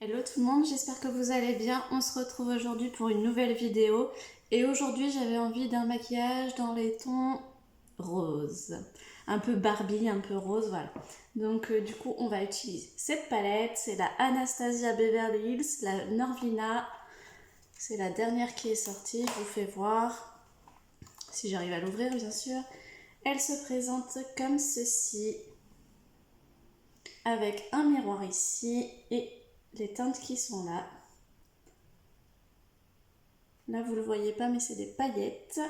Hello tout le monde, j'espère que vous allez bien. On se retrouve aujourd'hui pour une nouvelle vidéo. Et aujourd'hui j'avais envie d'un maquillage dans les tons roses. Un peu Barbie, un peu rose, voilà. Donc du coup on va utiliser cette palette. C'est la Anastasia Beverly Hills, la Norvina. C'est la dernière qui est sortie, je vous fais voir. Si j'arrive à l'ouvrir bien sûr. Elle se présente comme ceci. Avec un miroir ici et les teintes qui sont là. Là, vous ne le voyez pas, mais c'est des paillettes.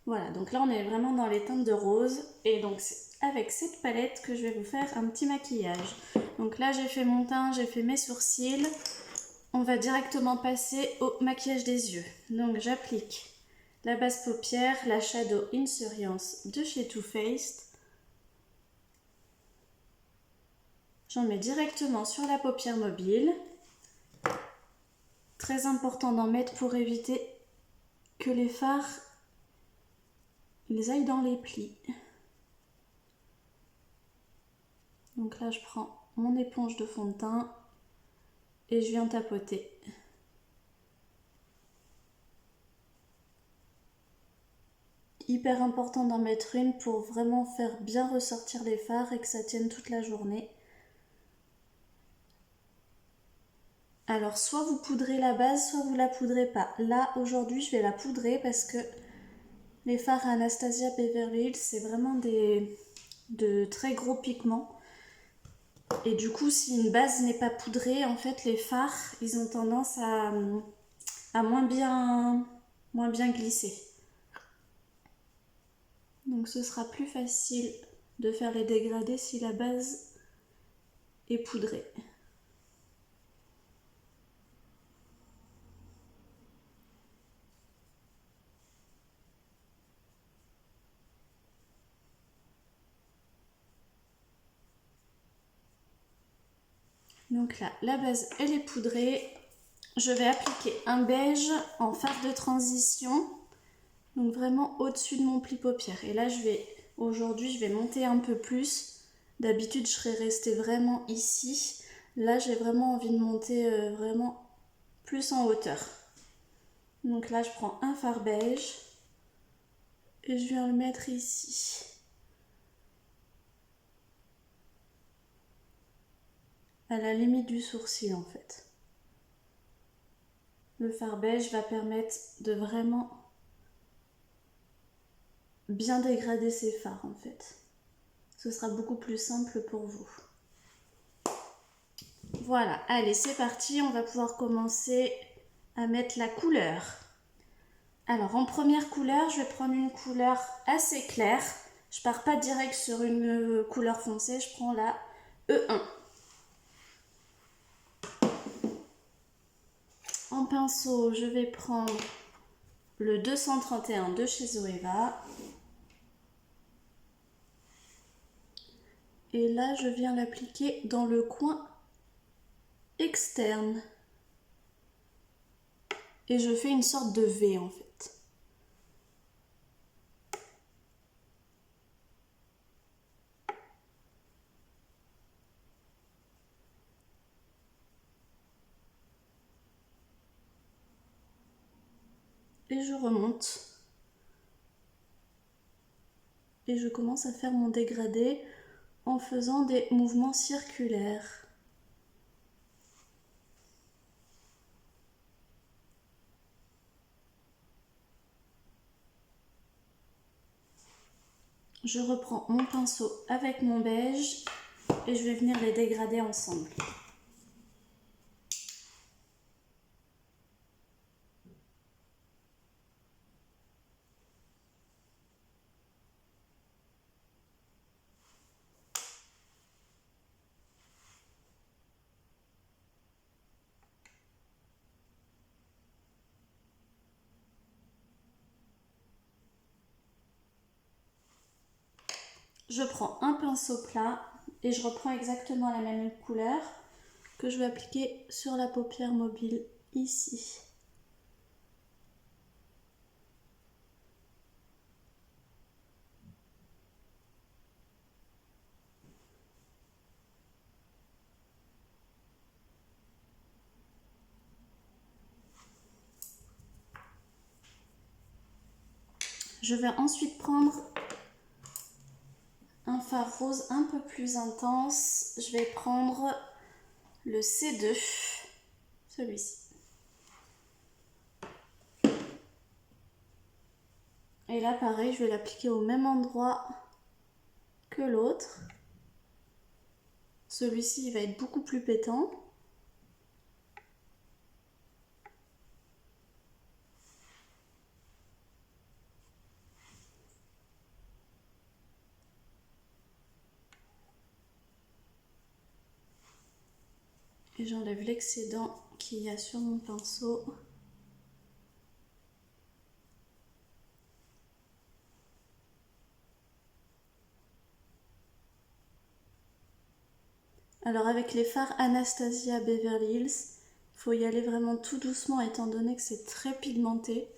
Voilà, donc là, on est vraiment dans les teintes de rose. Et donc, c'est avec cette palette que je vais vous faire un petit maquillage. Donc là, j'ai fait mon teint, j'ai fait mes sourcils. On va directement passer au maquillage des yeux. Donc, j'applique la base paupière, la Shadow Insurance de chez Too Faced. J'en mets directement sur la paupière mobile. Très important d'en mettre pour éviter que les fards ils aillent dans les plis. Donc là, je prends mon éponge de fond de teint et je viens tapoter. Hyper important d'en mettre une pour vraiment faire bien ressortir les fards et que ça tienne toute la journée. Alors, soit vous poudrez la base, soit vous la poudrez pas. Là, aujourd'hui, je vais la poudrer parce que les fards Anastasia Beverly Hills, c'est vraiment de très gros pigments. Et du coup, si une base n'est pas poudrée, en fait, les fards, ils ont tendance à moins bien glisser. Donc ce sera plus facile de faire les dégradés si la base est poudrée. Donc là, la base elle est poudrée. Je vais appliquer un beige en fard de transition. Donc vraiment au-dessus de mon pli paupière. Et là, aujourd'hui, je vais monter un peu plus. D'habitude, je serais restée vraiment ici. Là, j'ai vraiment envie de monter vraiment plus en hauteur. Donc là, je prends un fard beige et je viens le mettre ici. À la limite du sourcil en fait. Le fard beige va permettre de vraiment bien dégrader ces fards en fait. Ce sera beaucoup plus simple pour vous. Voilà, allez c'est parti, on va pouvoir commencer à mettre la couleur. Alors en première couleur, je vais prendre une couleur assez claire. Je pars pas direct sur une couleur foncée, je prends la E1. En pinceau, je vais prendre le 231 de chez Zoeva. Et là, je viens l'appliquer dans le coin externe. Et je fais une sorte de V en fait. Et je remonte. Et je commence à faire mon dégradé en faisant des mouvements circulaires. Je reprends mon pinceau avec mon beige et je vais venir les dégrader ensemble. Je prends un pinceau plat et je reprends exactement la même couleur que je vais appliquer sur la paupière mobile ici. Je vais ensuite prendre un fard rose un peu plus intense. Je vais prendre le C2, celui-ci. Et là, pareil, je vais l'appliquer au même endroit que l'autre. Celui-ci, il va être beaucoup plus pétant. Et j'enlève l'excédent qu'il y a sur mon pinceau. Alors avec les fards Anastasia Beverly Hills, il faut y aller vraiment tout doucement étant donné que c'est très pigmenté.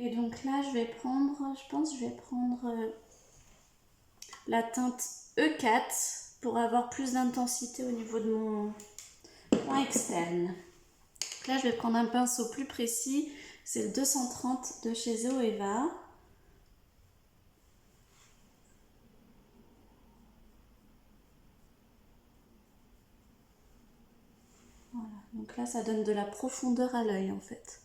Et donc là, je pense que je vais prendre la teinte E4 pour avoir plus d'intensité au niveau de mon point externe. Donc là, je vais prendre un pinceau plus précis, c'est le 230 de chez Zoeva. Voilà, donc là, ça donne de la profondeur à l'œil en fait.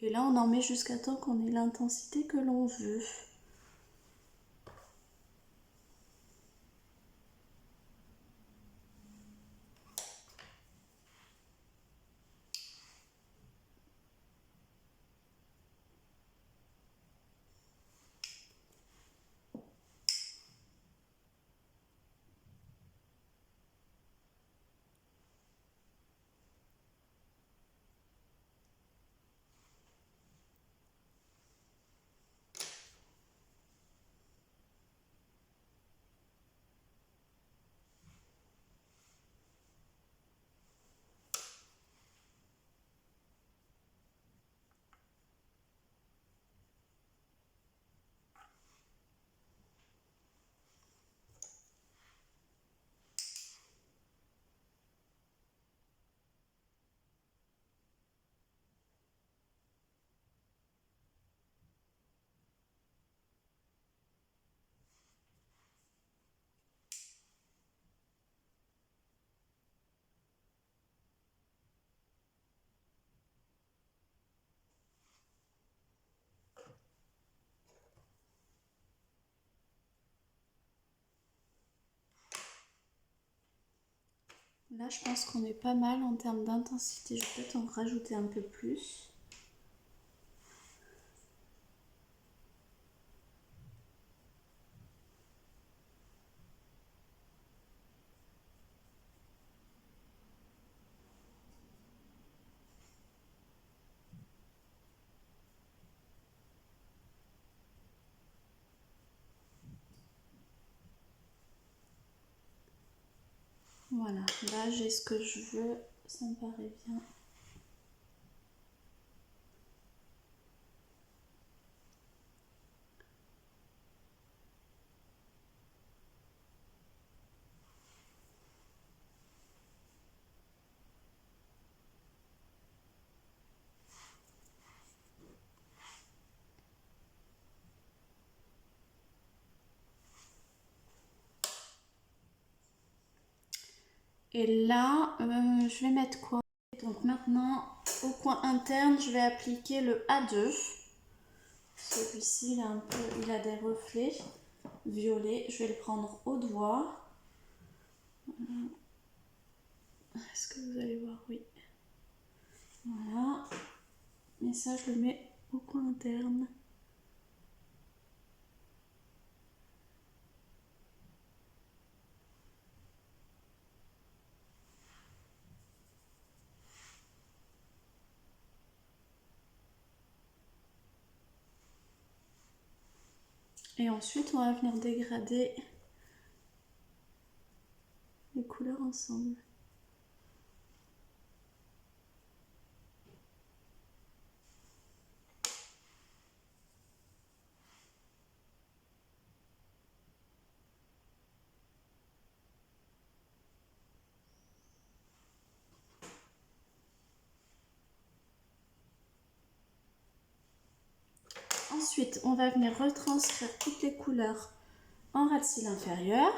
Et là, on en met jusqu'à temps qu'on ait l'intensité que l'on veut. Là, je pense qu'on est pas mal en termes d'intensité. Je vais peut-être en rajouter un peu plus. Voilà, là j'ai ce que je veux, ça me paraît bien. Et là, je vais mettre quoi? Donc maintenant, au coin interne, je vais appliquer le A2. Celui-ci, il a des reflets violets. Je vais le prendre au doigt. Est-ce que vous allez voir? Oui. Voilà. Et ça, je le mets au coin interne. Et ensuite, on va venir dégrader les couleurs ensemble. Ensuite, on va venir retranscrire toutes les couleurs en ras de cils inférieur.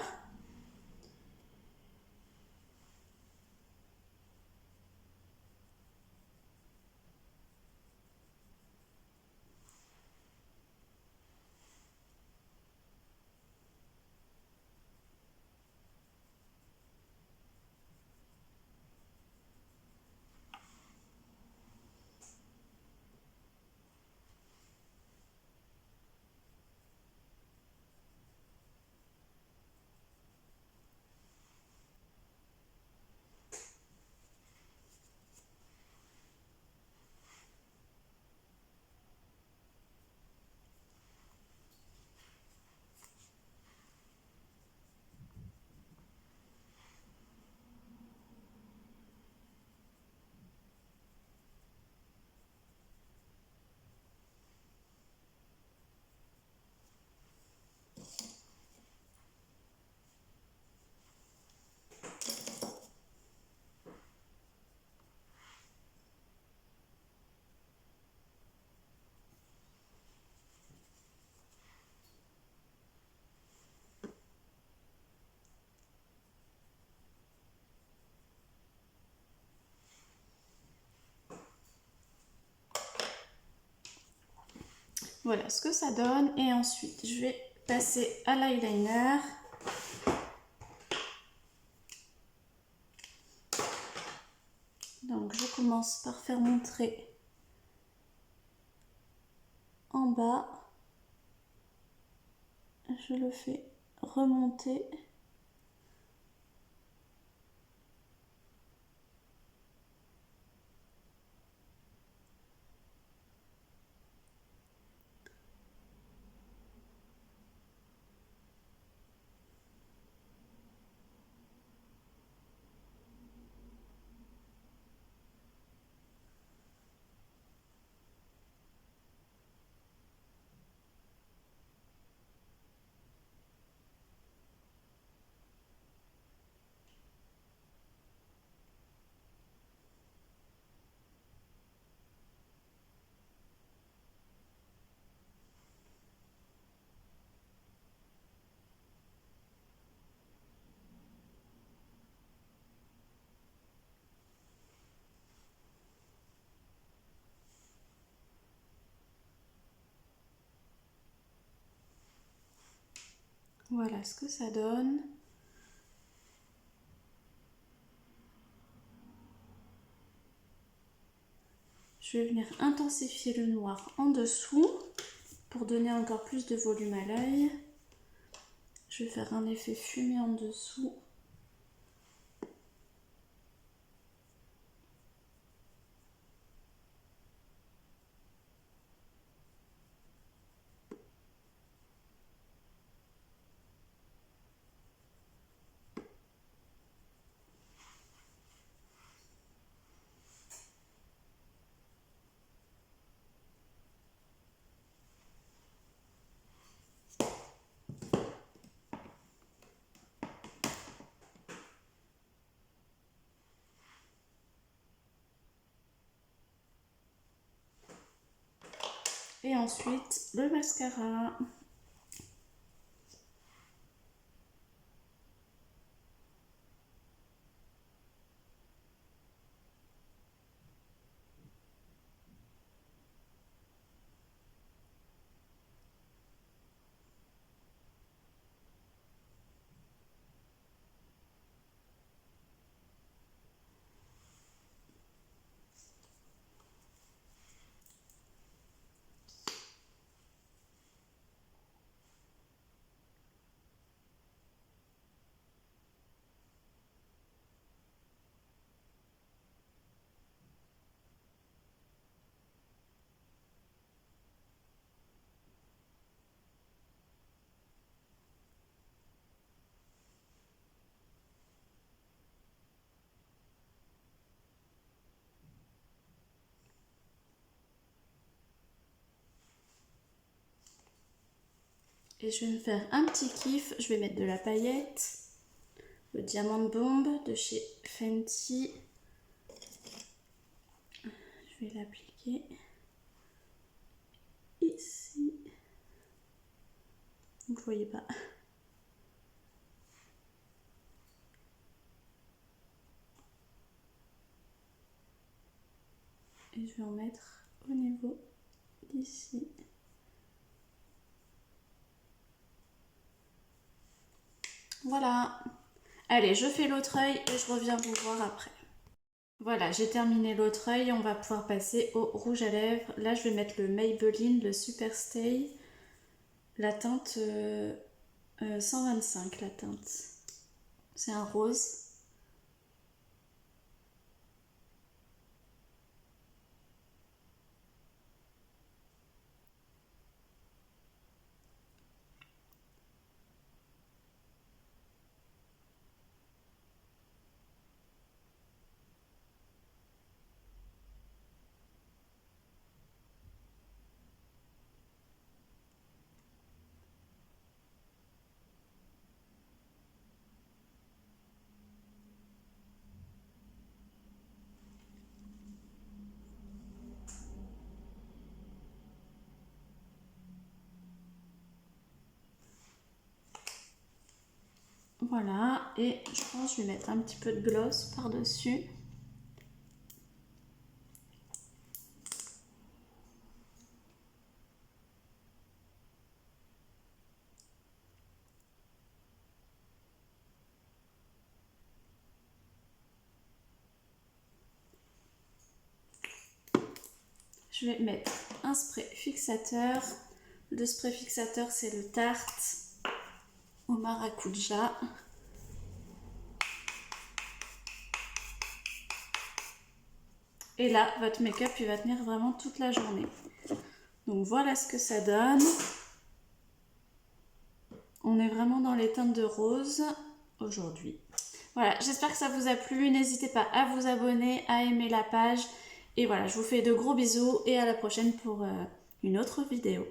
Voilà ce que ça donne. Et ensuite, je vais passer à l'eyeliner. Donc, je commence par faire mon trait en bas. Je le fais remonter. Voilà ce que ça donne. Je vais venir intensifier le noir en dessous pour donner encore plus de volume à l'œil. Je vais faire un effet fumé en dessous. Et ensuite, le mascara. Et je vais me faire un petit kiff. Je vais mettre de la paillette. Le Diamond Bomb de chez Fenty. Je vais l'appliquer ici. Vous ne voyez pas. Et je vais en mettre au niveau d'ici. Voilà. Allez, je fais l'autre œil et je reviens vous voir après. Voilà, j'ai terminé l'autre œil. On va pouvoir passer au rouge à lèvres. Là, je vais mettre le Maybelline, le Super Stay. La teinte 125, la teinte. C'est un rose. Voilà, et je pense que je vais mettre un petit peu de gloss par-dessus. Je vais mettre un spray fixateur. Le spray fixateur, c'est le Tarte au maracuja. Et là, votre make-up, il va tenir vraiment toute la journée. Donc voilà ce que ça donne. On est vraiment dans les teintes de rose aujourd'hui. Voilà, j'espère que ça vous a plu. N'hésitez pas à vous abonner, à aimer la page. Et voilà, je vous fais de gros bisous et à la prochaine pour une autre vidéo.